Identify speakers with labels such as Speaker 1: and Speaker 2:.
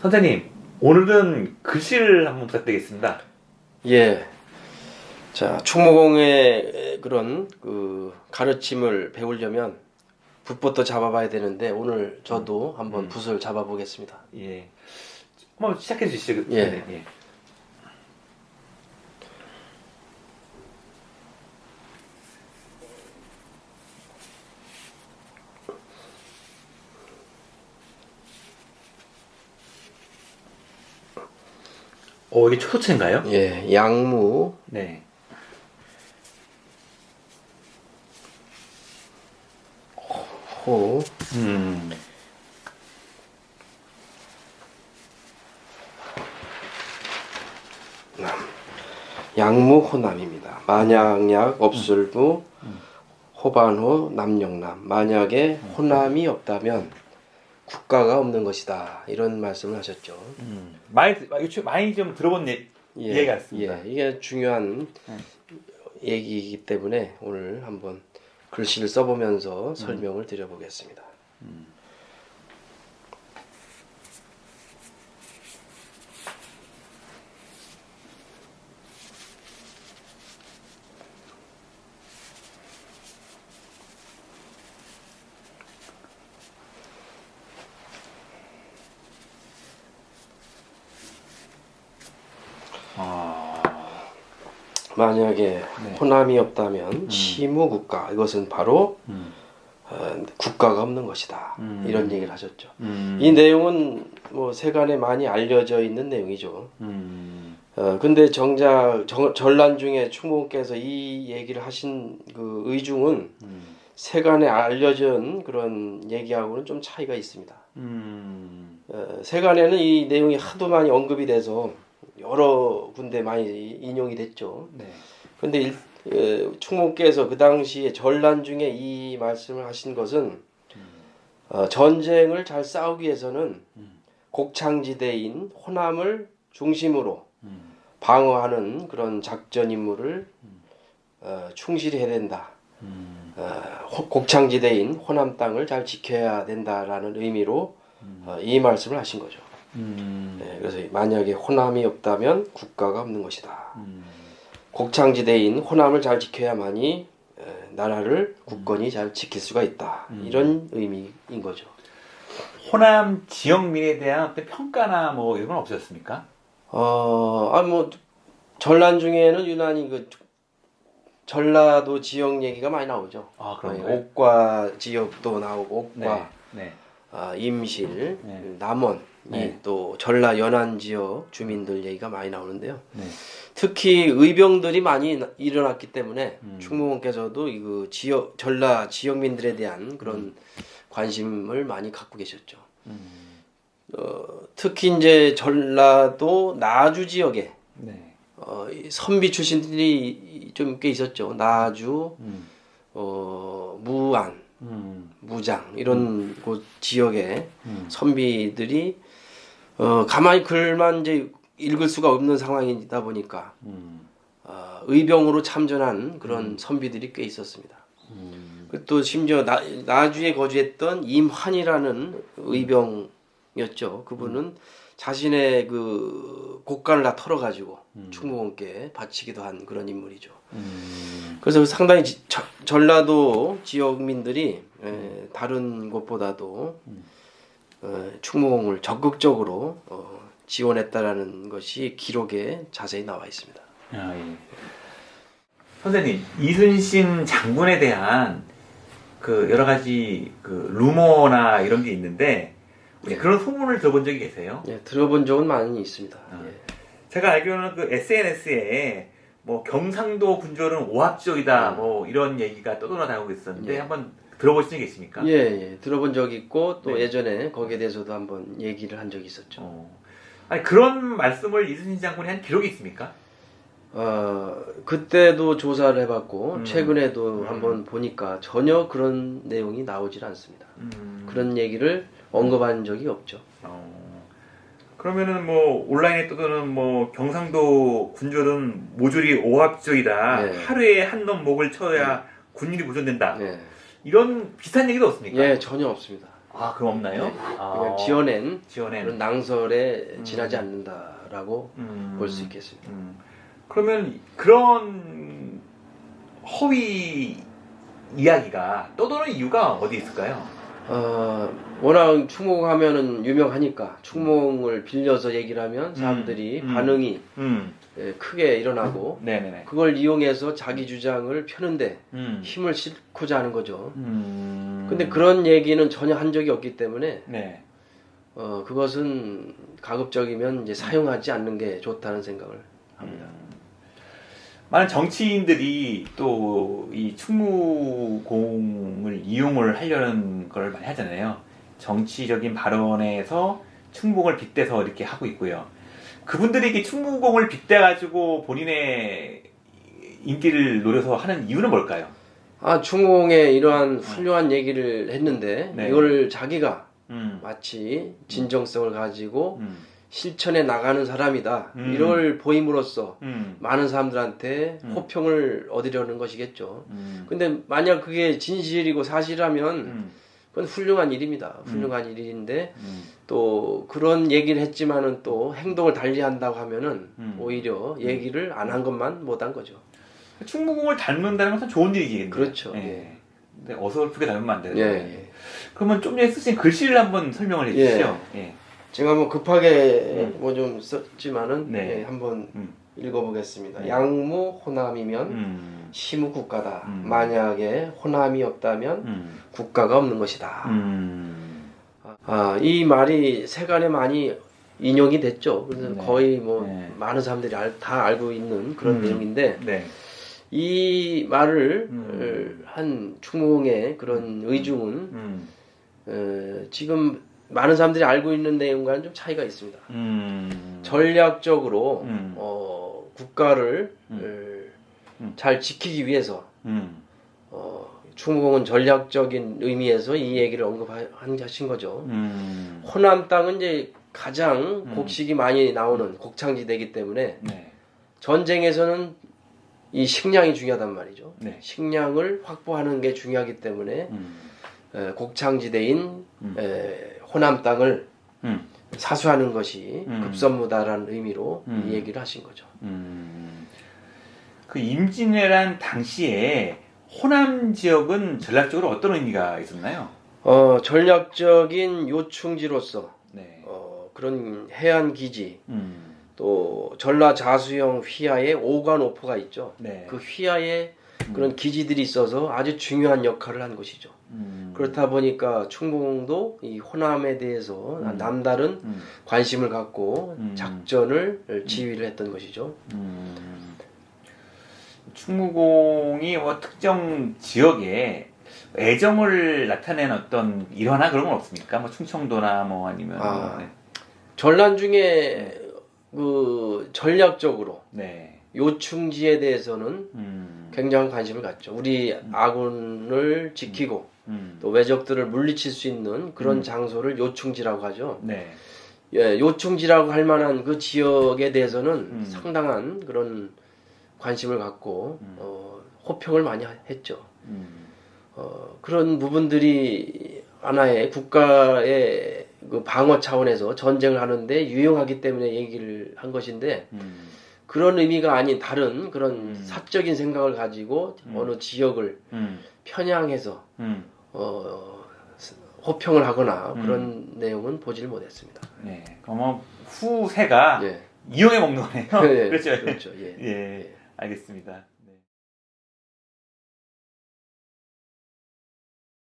Speaker 1: 선생님, 오늘은 글씨를 한번 부탁드리겠습니다.
Speaker 2: 예. 자, 충무공의 그런 그 가르침을 배우려면 붓부터 잡아봐야 되는데 오늘 저도 한번 붓을 잡아보겠습니다.
Speaker 1: 예. 한번 시작해 주시죠.
Speaker 2: 예.
Speaker 1: 네, 예. 이게 초소체인가요?
Speaker 2: 예, 양무,
Speaker 1: 네.
Speaker 2: 호, 남. 양무, 호남입니다. 만약약, 업술부, 호반호, 남영남. 만약에 호남이 없다면 국가가 없는 것이다. 이런 말씀을 하셨죠.
Speaker 1: 많이 좀 들어본 얘기 같습니다.
Speaker 2: 예, 이게 중요한 얘기이기 때문에 오늘 한번 글씨를 써보면서 설명을 드려보겠습니다. 만약에 호남이 없다면 시무국가, 이것은 바로 국가가 없는 것이다. 이런 얘기를 하셨죠. 이 내용은 뭐 세간에 많이 알려져 있는 내용이죠. 근데 정작 전란 중에 충무공께서 이 얘기를 하신 그 의중은 세간에 알려진 그런 얘기하고는 좀 차이가 있습니다. 세간에는 이 내용이 하도 많이 언급이 돼서 여러 군데 많이 인용이 됐죠.
Speaker 1: 네.
Speaker 2: 근데 충무께서 그 당시에 전란 중에 이 말씀을 하신 것은 전쟁을 잘 싸우기 위해서는 곡창지대인 호남을 중심으로 방어하는 그런 작전 임무를 충실히 해야 된다. 곡창지대인 호남 땅을 잘 지켜야 된다라는 의미로 이 말씀을 하신 거죠. 네, 그래서 만약에 호남이 없다면 국가가 없는 것이다. 곡창지대인 호남을 잘 지켜야만이 나라를 국권이 잘 지킬 수가 있다. 이런 의미인 거죠.
Speaker 1: 호남 지역민에 대한 어떤 평가나 뭐 이런 건 없으셨습니까?
Speaker 2: 뭐 전란 중에는 유난히 그 전라도 지역 얘기가 많이 나오죠.
Speaker 1: 그런가요?
Speaker 2: 옥과 지역도 나오고 옥과
Speaker 1: 네.
Speaker 2: 임실,
Speaker 1: 네.
Speaker 2: 남원,
Speaker 1: 네.
Speaker 2: 또 전라 연안 지역 주민들 얘기가 많이 나오는데요.
Speaker 1: 네.
Speaker 2: 특히 의병들이 많이 일어났기 때문에 충무공께서도 이 전라 지역민들에 대한 그런 관심을 많이 갖고 계셨죠. 특히 이제 전라도 나주 지역에
Speaker 1: 네.
Speaker 2: 선비 출신들이 좀 꽤 있었죠. 나주, 무안, 무장 이런 곳 지역에 선비들이 가만히 글만 이제 읽을 수가 없는 상황이다 보니까 의병으로 참전한 그런 선비들이 꽤 있었습니다. 또 심지어 나주에 거주했던 임환이라는 의병이었죠. 그분은 자신의 그 곡간을 다 털어가지고 충무공께 바치기도 한 그런 인물이죠. 그래서 상당히 전라도 지역민들이 다른 곳보다도 충무공을 적극적으로 지원했다라는 것이 기록에 자세히 나와 있습니다.
Speaker 1: 예. 선생님, 이순신 장군에 대한 그 여러 가지 그 루머나 이런 게 있는데 그런 소문을 들어본 적이 계세요?
Speaker 2: 예, 들어본 적은 많이 있습니다.
Speaker 1: 제가 알기로는 그 SNS에 뭐 경상도 군졸은 오합지역이다 뭐 이런 얘기가 떠돌아다니고 있었는데 한번 들어보신 적이 있습니까?
Speaker 2: 예, 들어본 적이 있고 또 예전에 거기에 대해서도 한번 얘기를 한 적이 있었죠.
Speaker 1: 아니 그런 말씀을 이순신 장군이 한 기록이 있습니까?
Speaker 2: 그때도 조사를 해봤고 최근에도 한번 보니까 전혀 그런 내용이 나오질 않습니다. 그런 얘기를 언급한 적이 없죠.
Speaker 1: 그러면은 뭐 온라인에 떠도는 뭐 경상도 군졸은 모조리 오합지역이다.
Speaker 2: 네.
Speaker 1: 하루에 한 놈 목을 쳐야 군인이 보존된다.
Speaker 2: 네.
Speaker 1: 이런 비슷한 얘기도 없습니까?
Speaker 2: 예, 전혀 없습니다.
Speaker 1: 아, 그럼 없나요?
Speaker 2: 네.
Speaker 1: 아,
Speaker 2: 그냥 지어낸
Speaker 1: 지어낸.
Speaker 2: 그런 낭설에 지나지 않는다라고 볼 수 있겠습니다.
Speaker 1: 그러면 그런 허위 이야기가 떠도는 이유가 어디 있을까요?
Speaker 2: 워낙 충몽하면은 유명하니까 충몽을 빌려서 얘기를 하면 사람들이 반응이 크게 일어나고
Speaker 1: 네네네.
Speaker 2: 그걸 이용해서 자기 주장을 펴는데
Speaker 1: 음.
Speaker 2: 힘을 싣고자 하는 거죠. 근데 그런 얘기는 전혀 한 적이 없기 때문에
Speaker 1: 네.
Speaker 2: 그것은 가급적이면 이제 사용하지 않는 게 좋다는 생각을 합니다.
Speaker 1: 많은 정치인들이 또 이 충무공을 이용을 하려는 걸 많이 하잖아요. 정치적인 발언에서 충무공을 빗대서 이렇게 하고 있고요. 그분들이 이게 충무공을 빗대가지고 본인의 인기를 노려서 하는 이유는 뭘까요?
Speaker 2: 충무공에 이러한 훌륭한 얘기를 했는데
Speaker 1: 네.
Speaker 2: 이걸 자기가 마치 진정성을 가지고 실천해 나가는 사람이다. 이걸 보임으로써 많은 사람들한테 호평을 얻으려는 것이겠죠. 근데 만약 그게 진실이고 사실이라면 그건 훌륭한 일입니다. 훌륭한 일인데 또 그런 얘기를 했지만은 또 행동을 달리한다고 하면은 오히려 얘기를 안 한 것만 못한 거죠.
Speaker 1: 충무공을 닮는다는 것은 좋은 일이겠네요.
Speaker 2: 그렇죠.
Speaker 1: 예. 근데 어설프게 닮으면 안 되는
Speaker 2: 예,
Speaker 1: 거예요.
Speaker 2: 예.
Speaker 1: 그러면 좀 전에 쓰신 글씨를 한번 설명을 해주시죠. 예.
Speaker 2: 제가 뭐 급하게 뭐 좀 썼지만은
Speaker 1: 네.
Speaker 2: 예, 한번 읽어보겠습니다.
Speaker 1: 네.
Speaker 2: 양무 호남이면 시무 국가다. 만약에 호남이 없다면 국가가 없는 것이다. 이 말이 세간에 많이 인용이 됐죠. 그래서
Speaker 1: 네.
Speaker 2: 거의 뭐
Speaker 1: 네.
Speaker 2: 많은 사람들이 다 알고 있는 그런 내용인데
Speaker 1: 네.
Speaker 2: 이 말을 한 충무공의 그런 의중은 지금 많은 사람들이 알고 있는 내용과는 좀 차이가 있습니다. 전략적으로 국가를 잘 지키기 위해서 충무공은 전략적인 의미에서 이 얘기를 언급하신 거죠. 호남 땅은 이제 가장 곡식이 많이 나오는 곡창지대이기 때문에
Speaker 1: 네.
Speaker 2: 전쟁에서는 이 식량이 중요하단 말이죠.
Speaker 1: 네.
Speaker 2: 식량을 확보하는 게 중요하기 때문에 곡창지대인 호남 땅을 사수하는 것이 급선무다라는 의미로 이 얘기를 하신 거죠.
Speaker 1: 그 임진왜란 당시에 호남 지역은 전략적으로 어떤 의미가 있었나요?
Speaker 2: 전략적인 요충지로서
Speaker 1: 네.
Speaker 2: 그런 해안 기지 또 전라자수형 휘하에 오관오포가 있죠.
Speaker 1: 네.
Speaker 2: 그 휘하에 그런 기지들이 있어서 아주 중요한 역할을 한 것이죠. 그렇다 보니까 충무공도 이 호남에 대해서 남다른 관심을 갖고 작전을 지휘를 했던 것이죠.
Speaker 1: 충무공이 뭐 특정 지역에 애정을 나타낸 어떤 일화나 그런 건 없습니까? 뭐 충청도나 뭐 아니면 네.
Speaker 2: 전란 중에 그 전략적으로
Speaker 1: 네.
Speaker 2: 요충지에 대해서는 굉장한 관심을 갖죠. 우리 아군을 지키고 또 외적들을 물리칠 수 있는 그런 장소를 요충지라고 하죠.
Speaker 1: 네.
Speaker 2: 예, 요충지라고 할 만한 그 지역에 대해서는 상당한 그런 관심을 갖고 호평을 많이 했죠. 그런 부분들이 하나의 국가의 그 방어 차원에서 전쟁을 하는데 유용하기 때문에 얘기를 한 것인데 그런 의미가 아닌 다른 그런 사적인 생각을 가지고 어느 지역을 편향해서 호평을 하거나 그런 내용은 보지를 못했습니다.
Speaker 1: 네. 그럼 후세가
Speaker 2: 예.
Speaker 1: 이용해 먹는 거네요.
Speaker 2: 예,
Speaker 1: 그렇죠.
Speaker 2: 그렇죠. 예.
Speaker 1: 예. 알겠습니다.